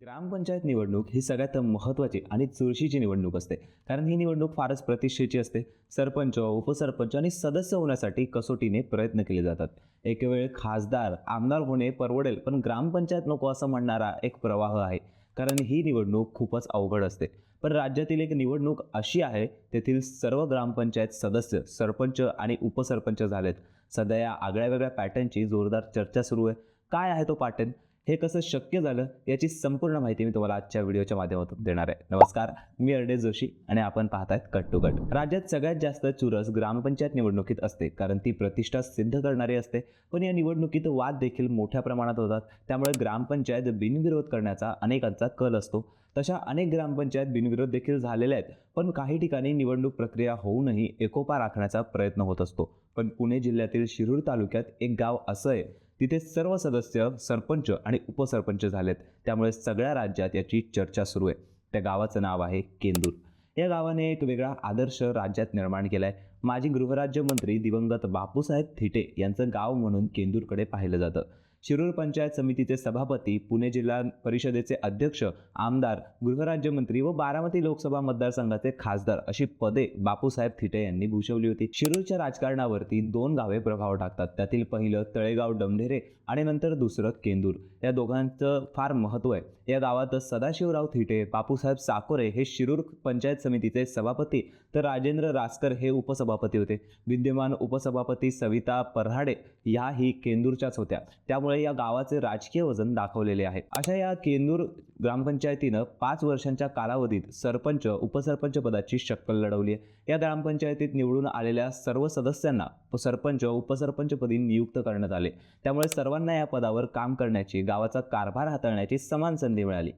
ग्रामपंचायत निवडणूक ही सगळ्यात महत्त्वाची आणि चुरशीची निवडणूक असते. कारण ही निवडणूक फारच प्रतिष्ठेची असते. सरपंच, उपसरपंच आणि सदस्य होण्यासाठी कसोटीने प्रयत्न केले जातात. एक वेळ खासदार, आमदार होणे परवडेल, पण ग्रामपंचायत नको असं म्हणणारा एक प्रवाह आहे. कारण ही निवडणूक खूपच अवघड असते. पण राज्यातील एक निवडणूक अशी आहे, तेथील सर्व ग्रामपंचायत सदस्य, सरपंच आणि उपसरपंच झालेत. सध्या या आगळ्या-वेगळ्या पॅटर्नची जोरदार चर्चा सुरू आहे. काय आहे तो पॅटर्न? हे कसं शक्य झालं याची संपूर्ण माहिती मी तुम्हाला आजच्या व्हिडिओच्या माध्यमातून देणार आहे. नमस्कार, मी अर्डेश जोशी आणि आपण पाहतायत कट टू कट. राज्यात सगळ्यात जास्त चुरस ग्रामपंचायत निवडणुकीत असते, कारण ती प्रतिष्ठा सिद्ध करणारी असते. पण या निवडणुकीत वाद देखील मोठ्या प्रमाणात होतात. त्यामुळे ग्रामपंचायत बिनविरोध करण्याचा अनेकांचा कल असतो. तशा अनेक ग्रामपंचायत बिनविरोध देखील झालेल्या आहेत. पण काही ठिकाणी निवडणूक प्रक्रिया होऊनही एकोपा राखण्याचा प्रयत्न होत असतो. पण पुणे जिल्ह्यातील शिरूर तालुक्यात एक गाव असं आहे, तिथे सर्व सदस्य, सरपंच आणि उपसरपंच झालेत. त्यामुळे सगळ्या राज्यात याची चर्चा सुरू आहे. त्या गावाचं नाव आहे केंदूर. या गावाने एक वेगळा आदर्श राज्यात निर्माण केलाय. माजी गृहराज्यमंत्री दिवंगत बापूसाहेब थिटे यांचं गाव म्हणून केंदूरकडे पाहिलं जातं. शिरूर पंचायत समितीचे सभापती, पुणे जिल्हा परिषदेचे अध्यक्ष, आमदार, गृहराज्यमंत्री व बारामती लोकसभा मतदारसंघाचे खासदार अशी पदे बापूसाहेब थिटे यांनी भूषवली होती. शिरूरच्या राजकारणावरती दोन गावे प्रभाव टाकतात. त्यातील पहिलं तळेगाव डमढेरे आणि नंतर दुसरं केंदूर. या दोघांचं फार महत्त्व आहे. या गावात सदाशिवराव थिटे, बापूसाहेब साकोरे हे शिरूर पंचायत समितीचे सभापती, तर राजेंद्र रासकर हे उपसभापती होते. विद्यमान उपसभापती सविता पऱ्हाडे ह्याही केंदूरच्याच होत्या. त्यामुळे या गावाचे राजकीय वजन दाखवलेले आहे. अशा या केंदूर ग्रामपंचायतीनं 5 वर्षांच्या कालावधीत सरपंच, उपसरपंच पदाची शक्कल लढवली आहे. या ग्रामपंचायतीत निवडून आलेल्या सर्व सदस्यांना सरपंच, उपसरपंचपदी नियुक्त करण्यात आले. त्यामुळे सर्वांना या पदावर काम करण्याची, गावाचा कारभार हाताळण्याची समान संधी मिळाली.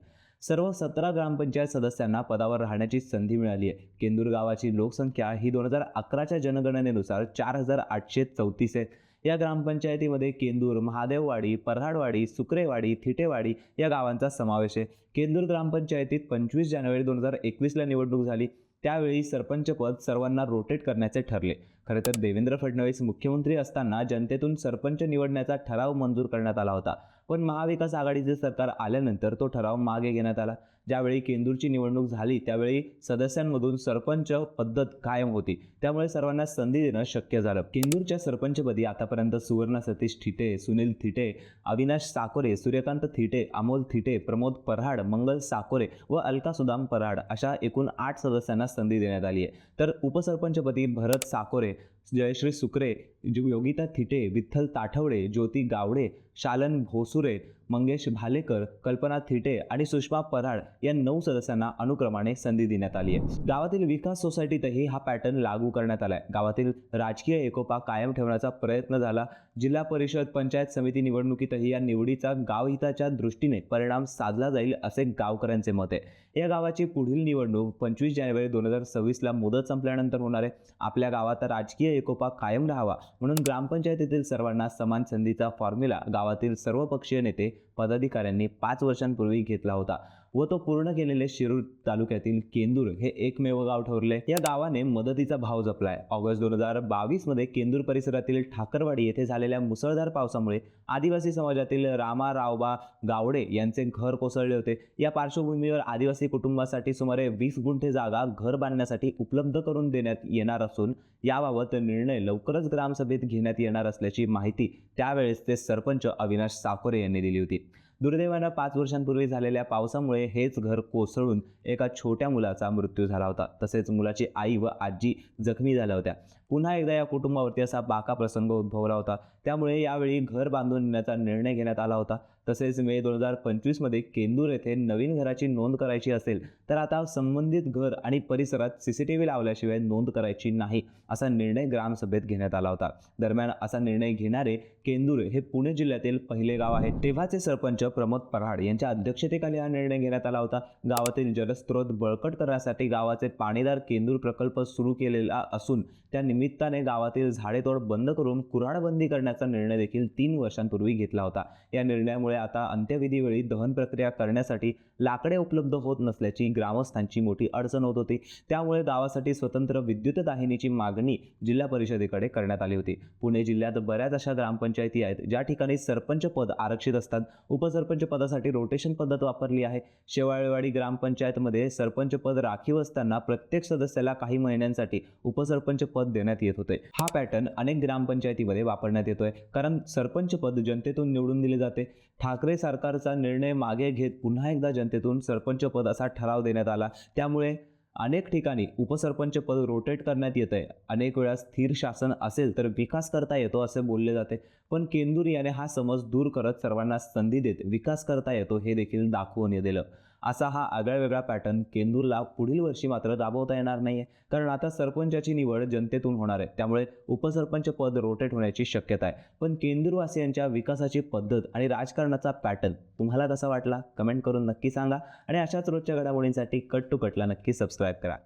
सर्व 17 ग्रामपंचायत सदस्यांना पदावर राहण्याची संधी मिळाली आहे. केंदूर गावाची लोकसंख्या ही 2011च्या जनगणनेनुसार 4834 आहे. या ग्रामपंचायतीमध्ये केंदूर, महादेववाडी, पऱ्हाडवाडी, सुक्रेवाडी, थिटेवाडी या गावांचा समावेश आहे. केंदूर ग्रामपंचायतीत 25 जानेवारी 2021ला निवडणूक झाली. त्यावेळी सरपंचपद सर्वांना रोटेट करण्याचे ठरले. खरं तर देवेंद्र फडणवीस मुख्यमंत्री असताना जनतेतून सरपंच निवडण्याचा ठराव मंजूर करण्यात आला होता. पण महाविकास आघाडीचे सरकार आल्यानंतर तो ठराव मागे घेण्यात आला. ज्यावेळी केंदूरची निवडणूक झाली त्यावेळी सदस्यांमधून सरपंच पद्धत कायम होती. त्यामुळे सर्वांना संधी देणं शक्य झालं. केंदूरच्या सरपंचपदी आतापर्यंत सुवर्ण सतीश थिटे, सुनील थिटे, अविनाश साकोरे, सूर्यकांत थिटे, अमोल थिटे, प्रमोद पऱ्हाड, मंगल साकोरे व अलका सुदाम पऱ्हाड अशा एकूण 8 सदस्यांना संधी देण्यात आली आहे. तर उपसरपंचपदी भरत साकोरे, जयश्री सुक्रे, योगिता थिटे, विठ्ठल ताठवडे, ज्योती गावडे, शालन भोसुरे, मंगेश भालेकर, कल्पना थिटे आणि सुषमा पऱ्हाड या 9 सदस्यांना अनुक्रमाने संधी देण्यात आली आहे. गावातील विकास सोसायटीतही हा पॅटर्न लागू करण्यात आलाय. गावातील राजकीय एकोपा कायम ठेवण्याचा प्रयत्न झाला. जिल्हा परिषद, पंचायत समिती निवडणुकीतही या निवडीचा गावहिताच्या दृष्टीने परिणाम साधला जाईल असे गावकऱ्यांचे मत आहे. या गावाची पुढील निवडणूक 25 जानेवारी 2026ला मुदत संपल्यानंतर होणार आहे. आपल्या गावात राजकीय एकोपा कायम राहावा म्हणून ग्रामपंचायतीतील सर्वांना समान संधीचा फॉर्म्युला गावातील सर्वपक्षीय नेते, पदाधिकाऱ्यांनी 5 वर्षांपूर्वी घेतला होता व तो पूर्ण केलेले शिरूर तालुक्यातील केंदूर हे एकमेव गाव ठरले. या गावाने मदतीचा भाव जपलाय. ऑगस्ट 2022 मध्ये केंदूर परिसरातील ठाकरवाडी येथे झालेल्या मुसळधार पावसामुळे आदिवासी समाजातील रामा रावबा गावडे यांचे घर कोसळले होते. या पार्श्वभूमीवर आदिवासी कुटुंबासाठी सुमारे 20 गुंठे जागा घर बांधण्यासाठी उपलब्ध करून देण्यात येणार असून याबाबत निर्णय लवकरच ग्रामसभेत घेण्यात येणार असल्याची माहिती त्यावेळेसचे सरपंच अविनाश साकोरे यांनी दिली होती. दुर्दैवानं 5 वर्षांपूर्वी झालेल्या पावसामुळे हेच घर कोसळून एका छोट्या मुलाचा मृत्यू झाला होता. तसेच मुलाची आई व आजी जखमी झाल्या होत्या. पुन्हा एकदा या कुटुंबावरती असा बाका प्रसंग उद्भवला होता. त्यामुळे यावेळी घर बांधून देण्याचा निर्णय घेण्यात आला होता. तसेच मे 2025 मध्ये केंदूर येथे नवीन घराची नोंद करायची असेल तर आता संबंधित घर आणि परिसरात CCTV लावल्याशिवाय नोंद करायची नाही असा निर्णय ग्रामसभेत घेण्यात आला होता. दरम्यान असा निर्णय घेणारे केंदूर हे पुणे जिल्ह्यातील पहिले गाव आहे. तेव्हाचे सरपंच प्रमोद पऱ्हाड यांच्या अध्यक्षतेखाली हा निर्णय घेण्यात आला होता. गावातील जलस्रोत बळकट करण्यासाठी गावाचे पाणीदार केंदूर प्रकल्प सुरू केलेला असून त्या निमित्ताने गावातील झाडेतोड बंद करून कुऱ्हाडबंदी करण्याचा निर्णय देखील 3 वर्षांपूर्वी घेतला होता. या निर्णयामुळे आता अंत्यविधीवेळी दहन प्रक्रिया करण्यासाठी लाकडे उपलब्ध होत नसल्याची ग्रामस्थांची मोठी अडचण होत होती. त्यामुळे गावासाठी स्वतंत्र विद्युत दाहिनीची मागणी जिल्हा परिषदेकडे करण्यात आली होती. पुणे जिल्ह्यात बऱ्याच अशा ग्रामपंचायत ग्रामपंचायती आहेत ज्या ठिकाणी सरपंच पद आरक्षित असतात. उपसरपंच पदासाठी रोटेशन पद्धत वापरली आहे. शेवाळेवाडी ग्रामपंचायतमध्ये सरपंच पद राखीव असताना प्रत्येक सदस्याला काही महिन्यांसाठी उपसरपंच पद देण्यात येत होते. हा पॅटर्न अनेक ग्रामपंचायतीमध्ये वापरण्यात येतोय, कारण सरपंच पद जनतेतून निवडून दिले जाते. ठाकरे सरकारचा निर्णय मागे घेत पुन्हा एकदा जनतेतून सरपंच पद असा ठराव देण्यात आला. त्यामुळे अनेक ठिकाणी उपसरपंच पद रोटेट करण्यात येत आहे. अनेक वेळा स्थिर शासन असेल तर विकास करता येतो असे बोलले जाते, पण केंदूर याने हा समज दूर करत सर्वांना संधी देत विकास करता येतो हे देखील दाखवून दिलं. असा हा आगळावेगळा पॅटर्न केंदूरला पुढील वर्षी मात्र राबवता येणार नाहीये, कारण आता सरपंचाची निवड जनतेतून होणार आहे. त्यामुळे उपसरपंच पद रोटेट होण्याची शक्यता आहे. पण केंदूरवासियांच्या विकासाची पद्धत आणि राजकारणाचा पॅटर्न तुम्हाला कसा वाटला कमेंट करून नक्की सांगा. आणि अशाच रोजच्या घडामोडींसाठी कट टू कटला नक्की सबस्क्राईब करा.